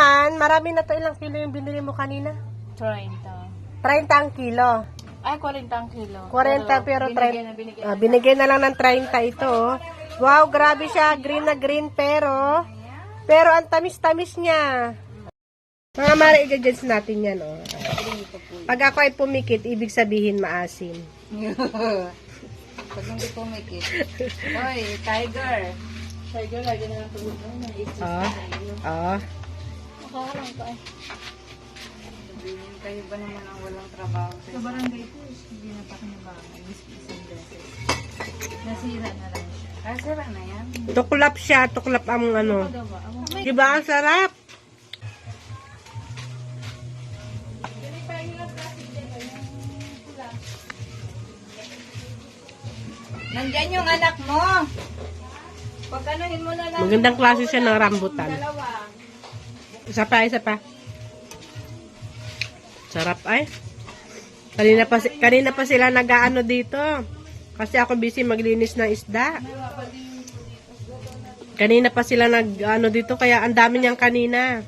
naman, marami na to. Ilang kilo yung binili mo kanina? 30. 30 ang kilo. Ay, 40 ang kilo. 40 pero 30. Binigyan Binigay na lang ng 30 ito. Oh. Wow, grabe siya. Green na green pero ang tamis-tamis niya. Mga mara, i-judge natin yan. Oh. Pag ako ay pumikit, ibig sabihin maasim. Pag hindi pumikit. Hoy, tiger. Tiger, lagi na lang tulog. Nakakarang ka eh. Sabihin kayo ba naman ang walang trabaho? Sa barangay ko, hindi na pa kinabangan. Isang beses. Nasira na lang siya. Sira na yan? Tuklap siya. Tuklap ang ano. Diba ang sarap? Nandyan yung anak mo. Pagkanohin mo na lang. Magandang klase siya ng rambutan. Isa pa. Sarap ay. Kanina pa sila nag-aano dito. Kasi ako busy maglinis ng isda. Kanina pa sila nag-ano dito kaya ang dami niyang kanina.